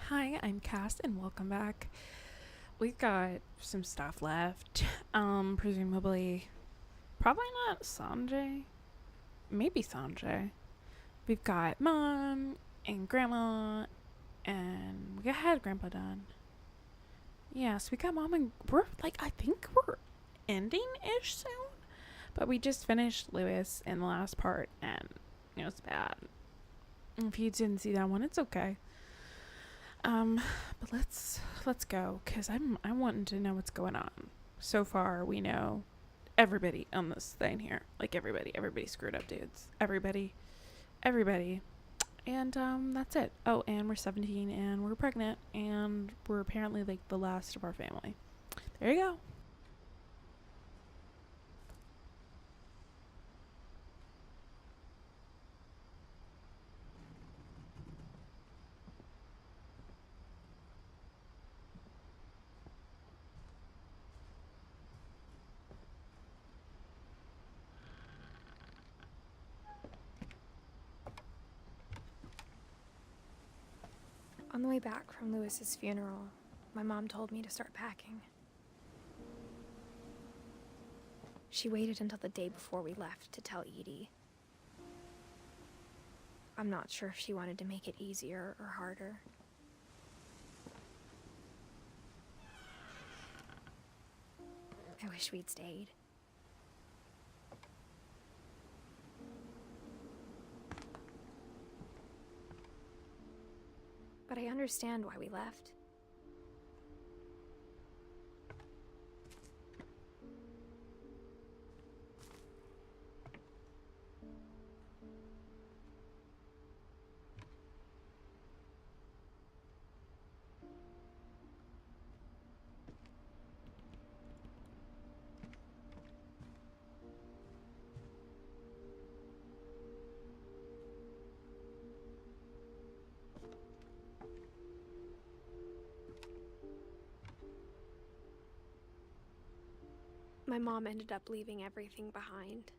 Hi, I'm Cass and welcome back. We've got some stuff left. Presumably, probably not Sanjay. Maybe Sanjay. We've got Mom and Grandma, and we had Grandpa done. Yes, we got Mom and I think we're ending ish soon. But we just finished Lewis in the last part, and it was bad. If you didn't see that one, it's okay. But let's go, cause I wanting to know what's going on. So far, we know everybody on this thing here, like everybody screwed up, dudes. Everybody, and that's it. Oh, and we're 17, and we're pregnant, and we're apparently like the last of our family. There you go. On the way back from Lewis's funeral, my mom told me to start packing. She waited until the day before we left to tell Edie. I'm not sure if she wanted to make it easier or harder. I wish we'd stayed. But I understand why we left. My mom ended up leaving everything behind.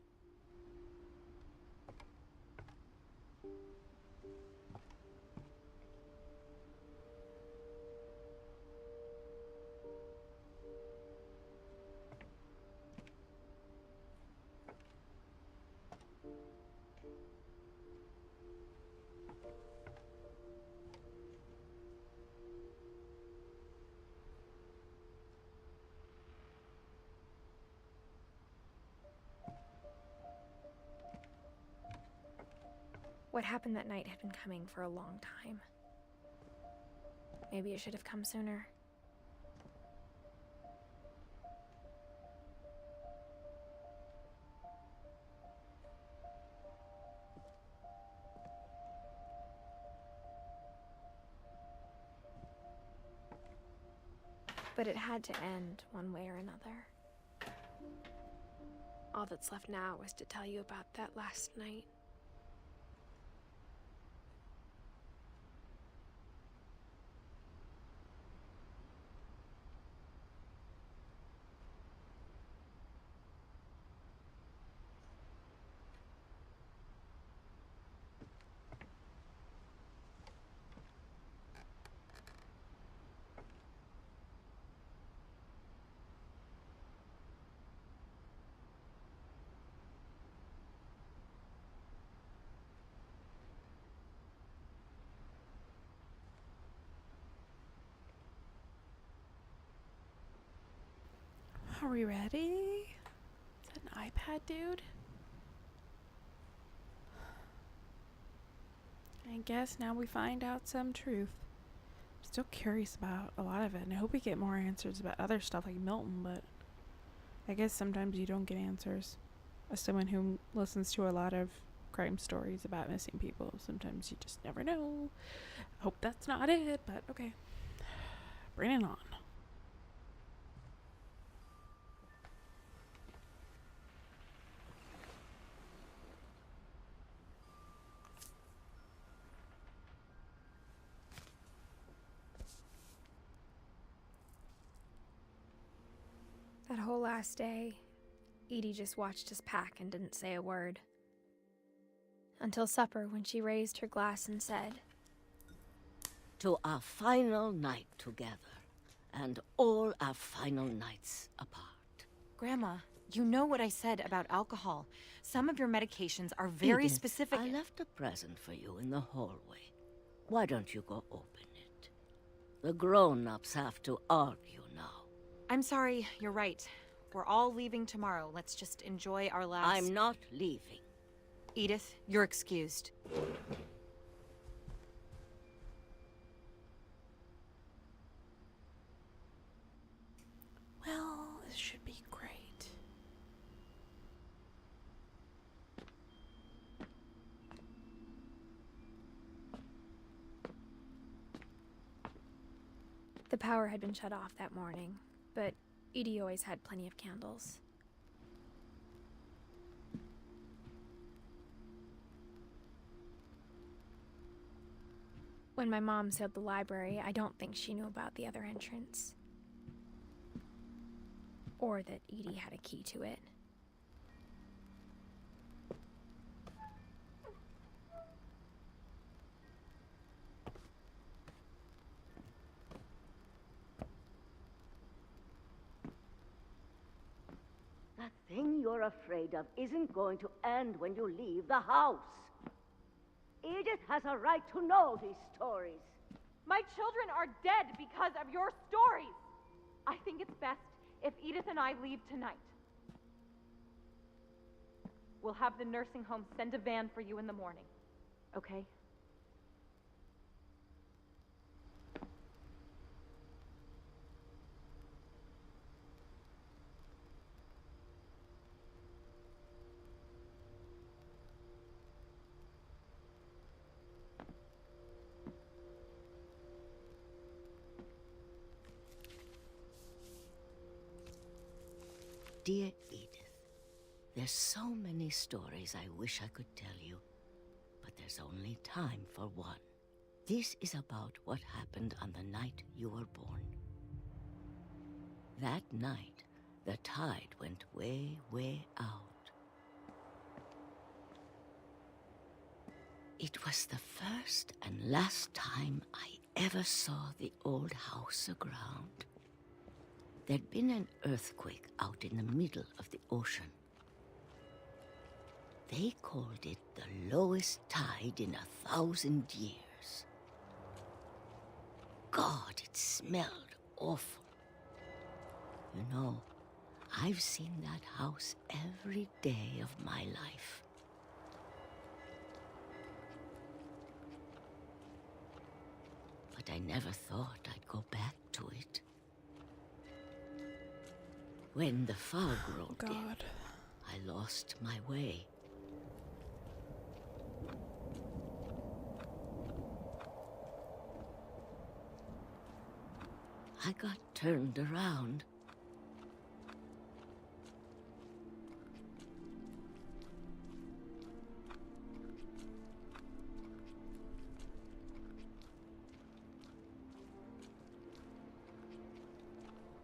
What happened that night had been coming for a long time. Maybe it should have come sooner. But it had to end one way or another. All that's left now is to tell you about that last night. Are we ready? Is that an iPad, dude? I guess now we find out some truth. I'm still curious about a lot of it, and I hope we get more answers about other stuff like Milton, but I guess sometimes you don't get answers. As someone who listens to a lot of crime stories about missing people, sometimes you just never know. Hope that's not it, but okay. Bring it on. That whole last day, Edie just watched us pack and didn't say a word. Until supper, when she raised her glass and said, to our final night together, and all our final nights apart. Grandma, you know what I said about alcohol. Some of your medications are very Edith, specific. I left a present for you in the hallway. Why don't you go open it? The grown-ups have to argue now. I'm sorry, you're right. We're all leaving tomorrow. Let's just enjoy our last... I'm not leaving. Edith, you're excused. Well, this should be great. The power had been shut off that morning, but Edie always had plenty of candles. When my mom sealed the library, I don't think she knew about the other entrance. Or that Edie had a key to it. That thing you're afraid of isn't going to end when you leave the house. Edith has a right to know these stories. My children are dead because of your stories. I think it's best if Edith and I leave tonight. We'll have the nursing home send a van for you in the morning, okay? Dear Edith, there's so many stories I wish I could tell you, but there's only time for one. This is about what happened on the night you were born. That night, the tide went way, way out. It was the first and last time I ever saw the old house aground. There'd been an earthquake out in the middle of the ocean. They called it the lowest tide in 1,000 years. God, it smelled awful. You know, I've seen that house every day of my life. But I never thought I'd go back to it. When the fog rolled in, I lost my way. I got turned around.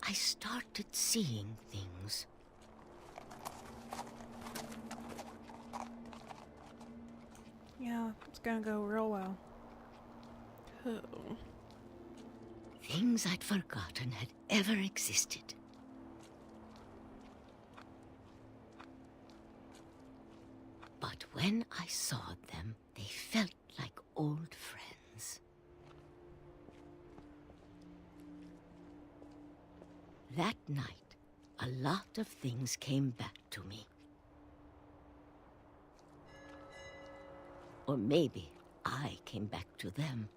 I started seeing things. Yeah, it's gonna go real well. Oh. Things I'd forgotten had ever existed. But when I saw them, they felt like old friends. That night, a lot of things came back to me. Or maybe I came back to them.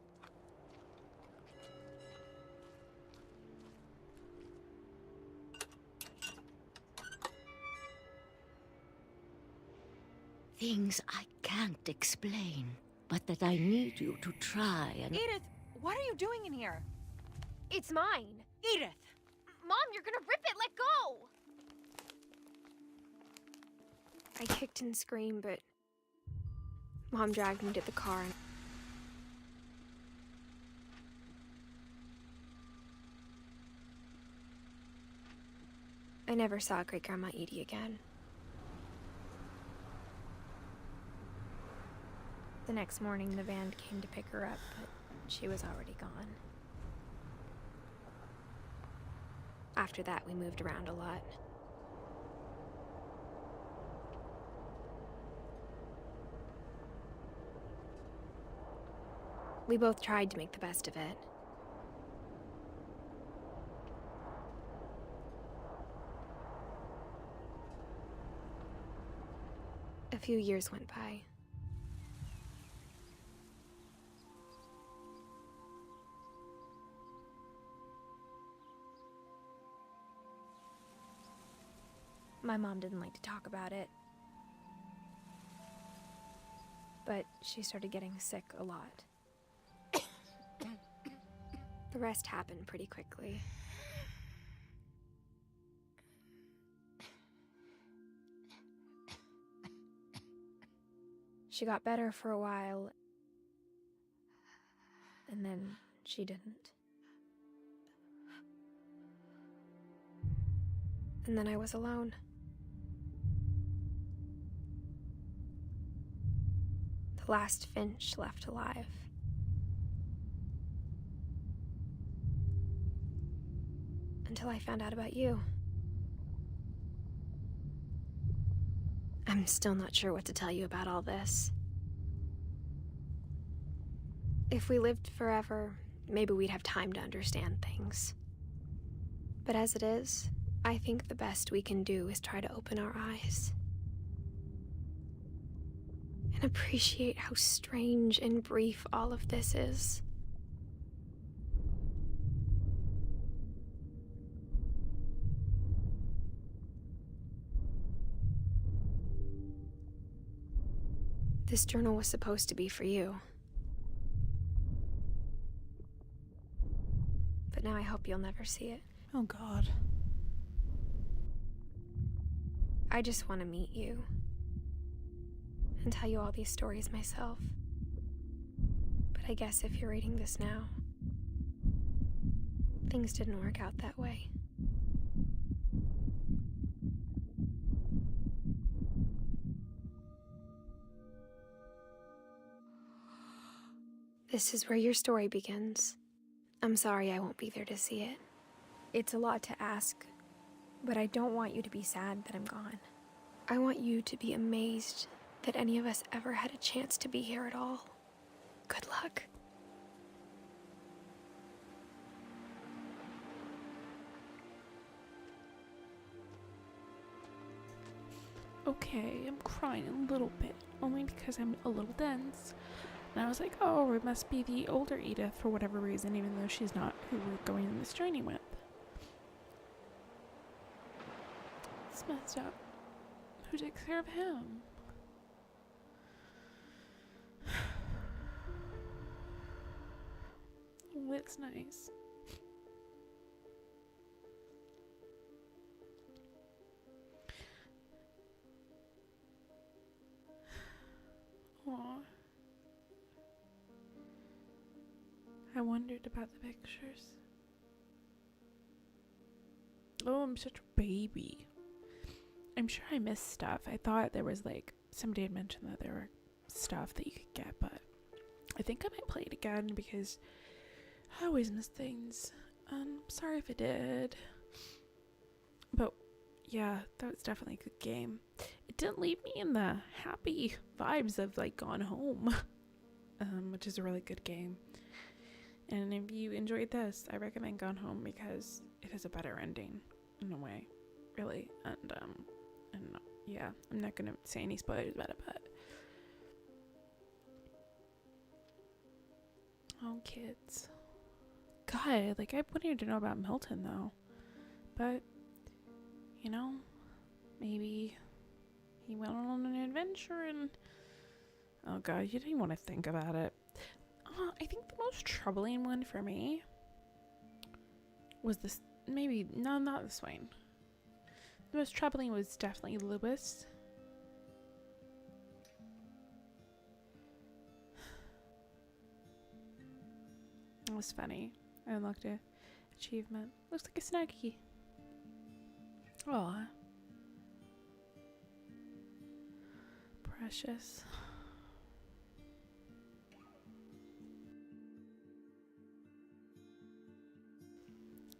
Things I can't explain, but that I need you to try and... Edith, what are you doing in here? It's mine! Edith! Mom, you're gonna rip it! Let go! I kicked and screamed, but Mom dragged me to the car and I never saw Great-Grandma Edie again. The next morning, the van came to pick her up, but she was already gone. After that, we moved around a lot. We both tried to make the best of it. A few years went by. My mom didn't like to talk about it, but she started getting sick a lot. The rest happened pretty quickly. She got better for a while, and then she didn't. And then I was alone. The last Finch left alive. Until I found out about you. I'm still not sure what to tell you about all this. If we lived forever, maybe we'd have time to understand things. But as it is, I think the best we can do is try to open our eyes. And appreciate how strange and brief all of this is. This journal was supposed to be for you. But now I hope you'll never see it. Oh, God. I just want to meet you. And tell you all these stories myself. But I guess if you're reading this now, things didn't work out that way. This is where your story begins. I'm sorry I won't be there to see it. It's a lot to ask, but I don't want you to be sad that I'm gone. I want you to be amazed that any of us ever had a chance to be here at all. Good luck. Okay, I'm crying a little bit, only because I'm a little dense. And I was like, oh, it must be the older Edith for whatever reason, even though she's not who we're going on this journey with. It's messed up. Who takes care of him? Oh, it's nice. Aww. I wondered about the pictures. Oh, I'm such a baby. I'm sure I missed stuff. I thought there was like, somebody had mentioned that there were stuff that you could get, but I think I might play it again because I always miss things. Sorry if I did. But yeah, that was definitely a good game. It didn't leave me in the happy vibes of like Gone Home, which is a really good game. And if you enjoyed this, I recommend Gone Home because it has a better ending in a way, really. And yeah, I'm not gonna say any spoilers about it, but oh, kids, God, like I wanted to know about Milton though, but you know, maybe he went on an adventure and oh God, you didn't even want to think about it. I think the most troubling one for me was this. Maybe no, not this one. The most troubling was definitely Lewis. It was funny. I unlocked a achievement. Looks like a Snuggie. Aw. Precious.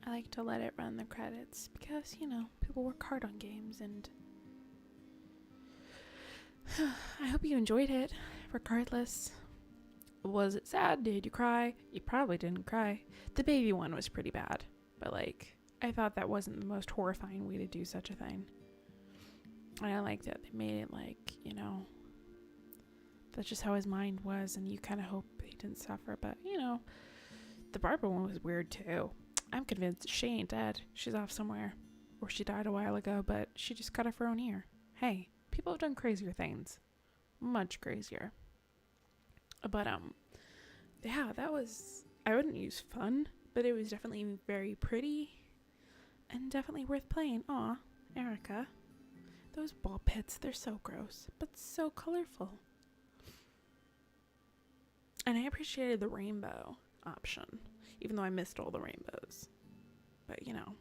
I like to let it run the credits because, you know, people work hard on games, and I hope you enjoyed it, regardless. Was it sad? Did you cry? You probably didn't cry. The baby one was pretty bad, but like, I thought that wasn't the most horrifying way to do such a thing. And I liked that they made it like, you know, that's just how his mind was, and you kind of hope he didn't suffer. But, you know, the Barbara one was weird too. I'm convinced she ain't dead. She's off somewhere. Or she died a while ago, but she just cut off her own ear. Hey, people have done crazier things. Much crazier. But, yeah, that was, I wouldn't use fun, but it was definitely very pretty and definitely worth playing. Aw, Erica. Those ball pits, they're so gross, but so colorful. And I appreciated the rainbow option, even though I missed all the rainbows. But, you know,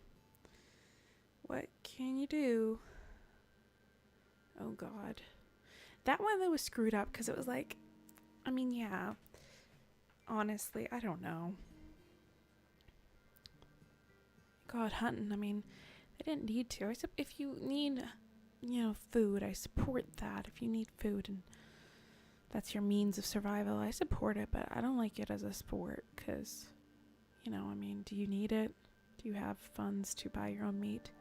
what can you do? Oh, God. That one that was screwed up because it was like, I mean, yeah. Honestly, I don't know. God, hunting, I mean, they didn't need to. If you need, you know, food, I support that. If you need food and that's your means of survival, I support it, but I don't like it as a sport because, you know, I mean, do you need it? Do you have funds to buy your own meat?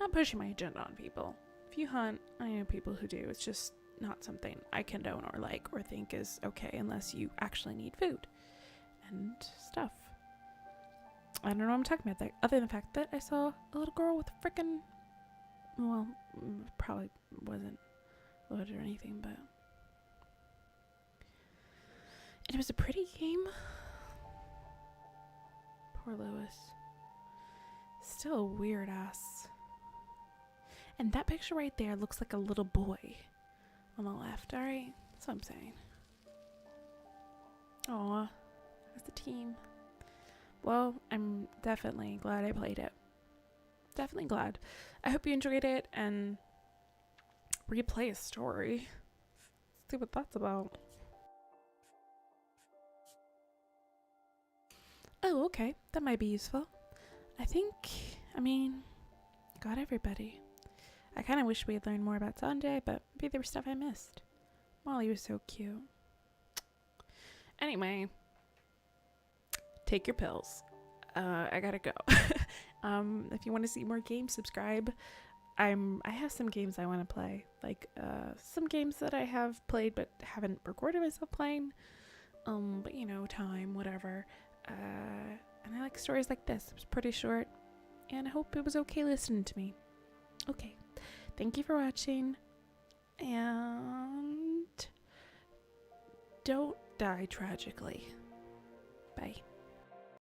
Not pushing my agenda on people. If you hunt, I know people who do. It's just not something I condone or like or think is okay unless you actually need food and stuff. I don't know what I'm talking about there, other than the fact that I saw a little girl with a frickin', well, probably wasn't loaded or anything, but it was a pretty game. Poor Lewis. Still a weird ass. And that picture right there looks like a little boy on the left, alright? That's what I'm saying. Aw, that's the team. Well, I'm definitely glad I played it. Definitely glad. I hope you enjoyed it and replay a story. See what that's about. Oh, okay. That might be useful. I mean, got everybody. I kind of wish we had learned more about Sanjay, but maybe there was stuff I missed. Molly was so cute. Anyway, take your pills. I gotta go. If you want to see more games, subscribe. I have some games I want to play, like some games that I have played but haven't recorded myself playing. But you know, time, whatever. And I like stories like this. It was pretty short, and I hope it was okay listening to me. Okay, thank you for watching, and don't die tragically. Bye.